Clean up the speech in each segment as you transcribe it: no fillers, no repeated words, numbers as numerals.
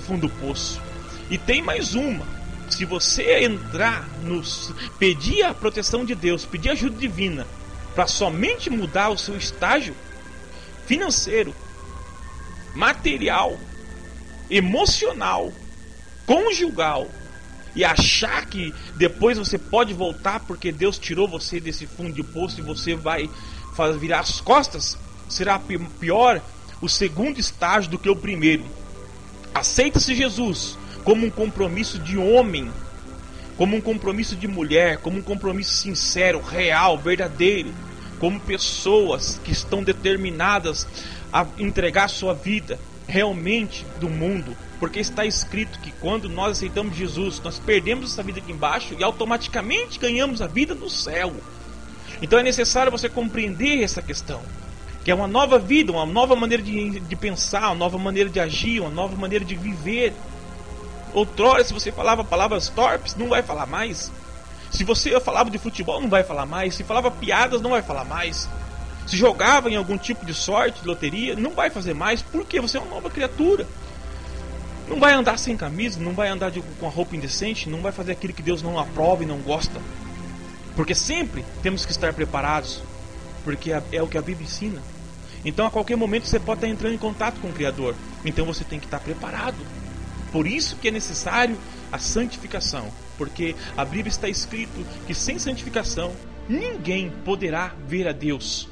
fundo do poço. E tem mais uma: se você entrar pedir a proteção de Deus, pedir ajuda divina, para somente mudar o seu estágio financeiro, material, emocional, conjugal, e achar que depois você pode voltar porque Deus tirou você desse fundo de poço e você vai virar as costas, será pior o segundo estágio do que o primeiro. Aceita-se Jesus como um compromisso de homem, como um compromisso de mulher, como um compromisso sincero, real, verdadeiro, como pessoas que estão determinadas a entregar sua vida realmente do mundo, porque está escrito que quando nós aceitamos Jesus, nós perdemos essa vida aqui embaixo e automaticamente ganhamos a vida no céu. Então é necessário você compreender essa questão, que é uma nova vida, uma nova maneira de pensar, uma nova maneira de agir, uma nova maneira de viver. Outrora, se você falava palavras torpes, não vai falar mais. Se você falava de futebol, não vai falar mais. Se falava piadas, não vai falar mais. Se jogava em algum tipo de sorte, de loteria, não vai fazer mais, porque você é uma nova criatura. Não vai andar sem camisa, não vai andar com a roupa indecente, não vai fazer aquilo que Deus não aprova e não gosta. Porque sempre temos que estar preparados, porque é o que a Bíblia ensina. Então a qualquer momento você pode estar entrando em contato com o Criador. Então você tem que estar preparado. Por isso que é necessário a santificação, porque a Bíblia está escrito que sem santificação ninguém poderá ver a Deus.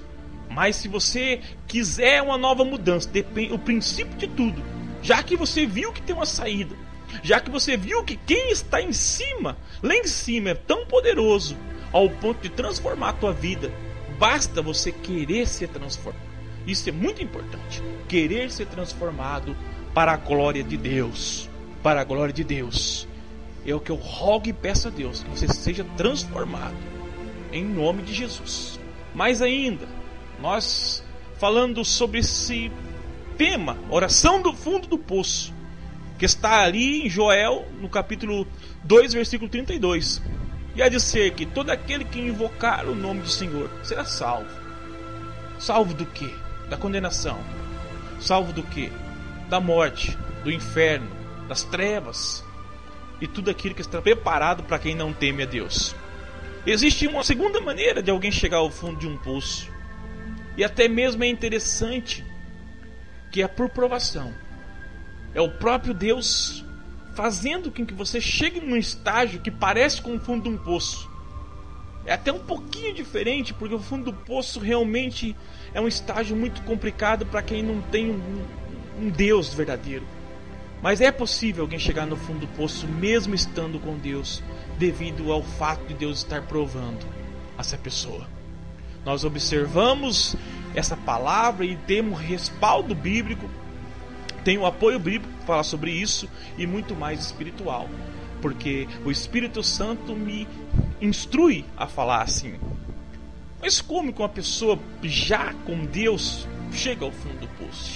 Mas se você quiser uma nova mudança, o princípio de tudo, já que você viu que tem uma saída, já que você viu que quem está em cima, lá em cima, é tão poderoso ao ponto de transformar a tua vida, basta você querer ser transformado. Isso é muito importante, querer ser transformado para a glória de Deus. Para a glória de Deus. É o que eu rogo e peço a Deus, que você seja transformado em nome de Jesus. Mais ainda, nós falando sobre esse tema, oração do fundo do poço, que está ali em Joel, no capítulo 2, versículo 32. E há de ser que todo aquele que invocar o nome do Senhor será salvo. Salvo do quê? Da condenação. Salvo do quê? Da morte, do inferno, das trevas e tudo aquilo que está preparado para quem não teme a Deus. Existe uma segunda maneira de alguém chegar ao fundo de um poço, e até mesmo é interessante, que é por provação. É o próprio Deus fazendo com que você chegue num estágio que parece com o fundo de um poço. É até um pouquinho diferente, porque o fundo do poço realmente é um estágio muito complicado para quem não tem um Deus verdadeiro. Mas é possível alguém chegar no fundo do poço mesmo estando com Deus, devido ao fato de Deus estar provando essa pessoa. Nós observamos essa palavra e temos respaldo bíblico, tem o apoio bíblico para falar sobre isso e muito mais espiritual, porque o Espírito Santo me instrui a falar assim. Mas como que uma pessoa já com Deus chega ao fundo do poço?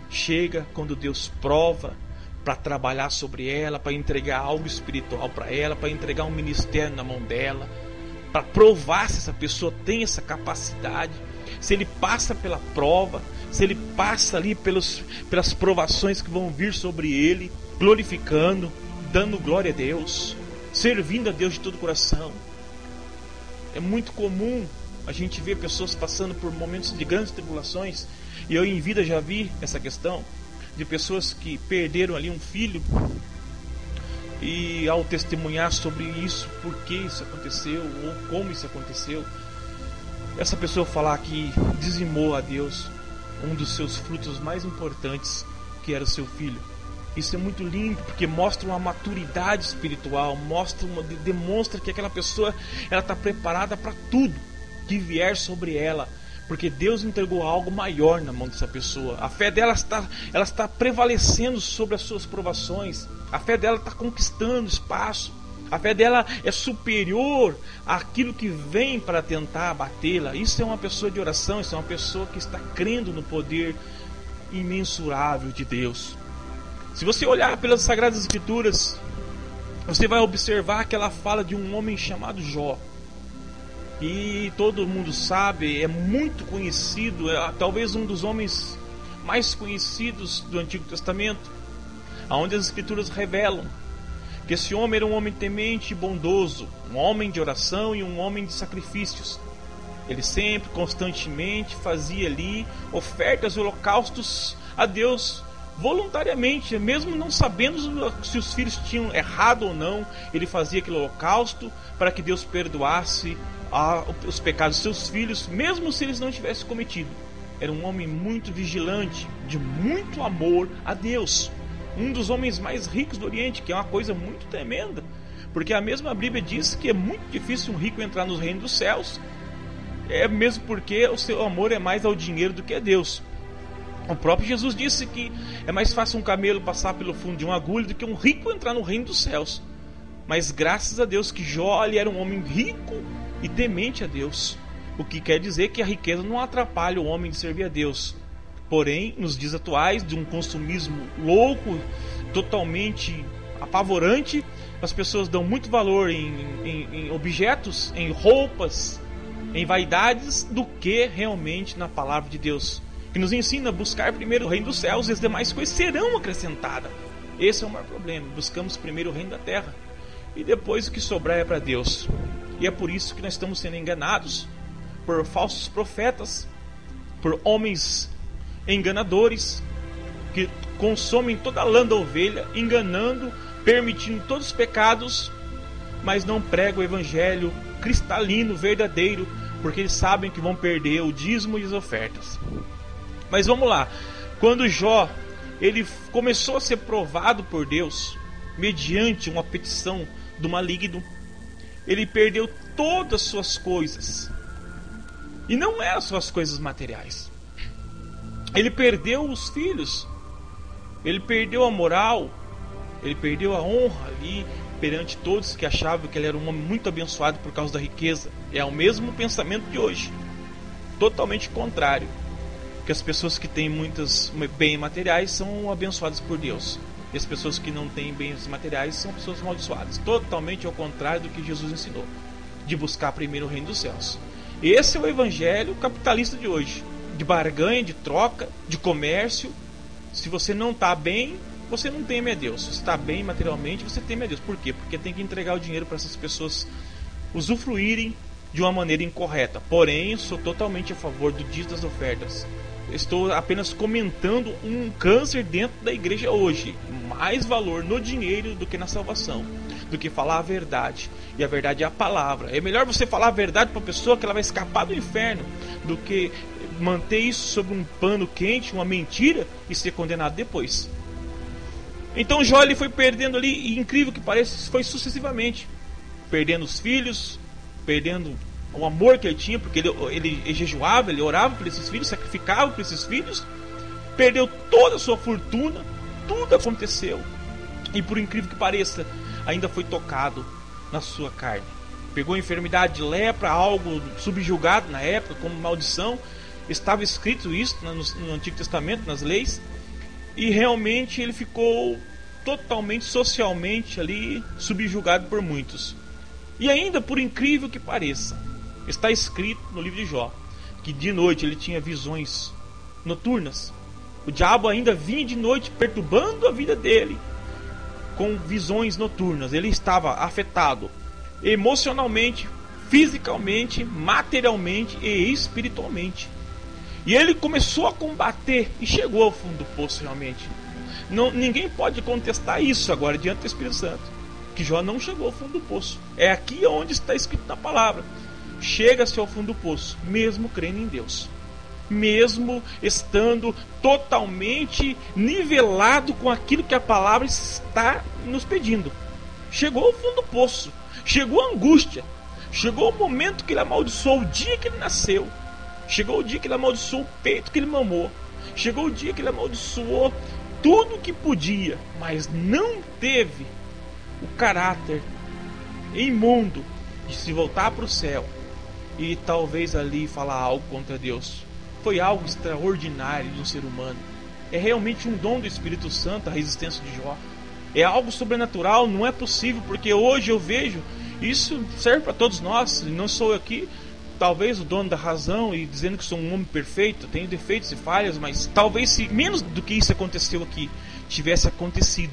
Chega quando Deus prova para trabalhar sobre ela, para entregar algo espiritual para ela, para entregar um ministério na mão dela, para provar se essa pessoa tem essa capacidade, se ele passa pela prova, se ele passa ali pelas provações que vão vir sobre ele, glorificando, dando glória a Deus, servindo a Deus de todo o coração. É muito comum a gente ver pessoas passando por momentos de grandes tribulações, e eu em vida já vi essa questão de pessoas que perderam ali um filho, e ao testemunhar sobre isso, por que isso aconteceu ou como isso aconteceu, essa pessoa falar que dizimou a Deus um dos seus frutos mais importantes, que era o seu filho. Isso é muito lindo, porque mostra uma maturidade espiritual, demonstra que aquela pessoa está preparada para tudo que vier sobre ela, porque Deus entregou algo maior na mão dessa pessoa. A fé dela está prevalecendo sobre as suas provações, a fé dela está conquistando espaço, a fé dela é superior àquilo que vem para tentar abatê-la. Isso é uma pessoa de oração, isso é uma pessoa que está crendo no poder imensurável de Deus. Se você olhar pelas Sagradas Escrituras, você vai observar que ela fala de um homem chamado Jó. E todo mundo sabe, é muito conhecido, é talvez um dos homens mais conhecidos do Antigo Testamento, onde as escrituras revelam que esse homem era um homem temente e bondoso, um homem de oração e um homem de sacrifícios. Ele sempre, constantemente, fazia ali ofertas e holocaustos a Deus voluntariamente, mesmo não sabendo se os filhos tinham errado ou não. Ele fazia aquele holocausto para que Deus perdoasse os pecados dos seus filhos, mesmo se eles não tivessem cometido. Era um homem muito vigilante, de muito amor a Deus. Um dos homens mais ricos do Oriente, que é uma coisa muito tremenda, porque a mesma Bíblia diz que é muito difícil um rico entrar no reino dos céus, mesmo porque o seu amor é mais ao dinheiro do que a Deus. O próprio Jesus disse que é mais fácil um camelo passar pelo fundo de uma agulha do que um rico entrar no reino dos céus. Mas graças a Deus que Jó era um homem rico e temente a Deus, o que quer dizer que a riqueza não atrapalha o homem de servir a Deus. Porém, nos dias atuais, de um consumismo louco, totalmente apavorante, as pessoas dão muito valor em objetos, em roupas, em vaidades, do que realmente na palavra de Deus, que nos ensina a buscar primeiro o reino dos céus e as demais coisas serão acrescentadas. Esse é o maior problema. Buscamos primeiro o reino da terra e depois o que sobrar é para Deus. E é por isso que nós estamos sendo enganados por falsos profetas, por homens enganadores que consomem toda a lã da ovelha, enganando, permitindo todos os pecados, mas não pregam o evangelho cristalino, verdadeiro, porque eles sabem que vão perder o dízimo e as ofertas. Mas vamos lá. Quando Jó ele começou a ser provado por Deus mediante uma petição do maligno, ele perdeu todas as suas coisas, e não eram só as coisas materiais. Ele perdeu os filhos, ele perdeu a moral, ele perdeu a honra ali perante todos que achavam que ele era um homem muito abençoado por causa da riqueza. É o mesmo pensamento de hoje, totalmente contrário, que as pessoas que têm muitos bens materiais são abençoadas por Deus, e as pessoas que não têm bens materiais são pessoas amaldiçoadas. Totalmente ao contrário do que Jesus ensinou, de buscar primeiro o reino dos céus. Esse é o evangelho capitalista de hoje, de barganha, de troca, de comércio. Se você não está bem, você não teme a Deus. Se você está bem materialmente, você teme a Deus. Por quê? Porque tem que entregar o dinheiro para essas pessoas usufruírem de uma maneira incorreta. Porém, eu sou totalmente a favor do dízimo das ofertas. Estou apenas comentando um câncer dentro da igreja hoje. Mais valor no dinheiro do que na salvação, do que falar a verdade. E a verdade é a palavra. É melhor você falar a verdade para a pessoa, que ela vai escapar do inferno, do que manter isso sob um pano quente, uma mentira, e ser condenado depois. Então Jó ele foi perdendo ali, e incrível que pareça, foi sucessivamente perdendo os filhos, perdendo o amor que ele tinha, porque ele jejuava, ele orava por esses filhos, sacrificava por esses filhos, perdeu toda a sua fortuna, tudo aconteceu, e por incrível que pareça, ainda foi tocado na sua carne. Pegou a enfermidade de lepra, algo subjugado na época como maldição. Estava escrito isso no Antigo Testamento, nas leis, e realmente ele ficou totalmente socialmente ali subjugado por muitos. E ainda, por incrível que pareça, está escrito no livro de Jó que de noite ele tinha visões noturnas. O diabo ainda vinha de noite perturbando a vida dele com visões noturnas. Ele estava afetado emocionalmente, fisicamente, materialmente e espiritualmente. E ele começou a combater e chegou ao fundo do poço realmente. Ninguém pode contestar isso agora diante do Espírito Santo, que Jó não chegou ao fundo do poço. É aqui onde está escrito na palavra. Chega-se ao fundo do poço, mesmo crendo em Deus, mesmo estando totalmente nivelado com aquilo que a palavra está nos pedindo. Chegou ao fundo do poço, chegou a angústia, chegou o momento que ele amaldiçoou o dia que ele nasceu, chegou o dia que ele amaldiçoou o peito que ele mamou, chegou o dia que ele amaldiçoou tudo que podia, mas não teve o caráter imundo de se voltar para o céu e talvez ali falar algo contra Deus. Foi algo extraordinário do ser humano. É realmente um dom do Espírito Santo a resistência de Jó. É algo sobrenatural, não é possível, porque hoje eu vejo, isso serve para todos nós, não sou eu aqui talvez o dono da razão e dizendo que sou um homem perfeito, tenho defeitos e falhas, mas talvez se menos do que isso aconteceu aqui tivesse acontecido,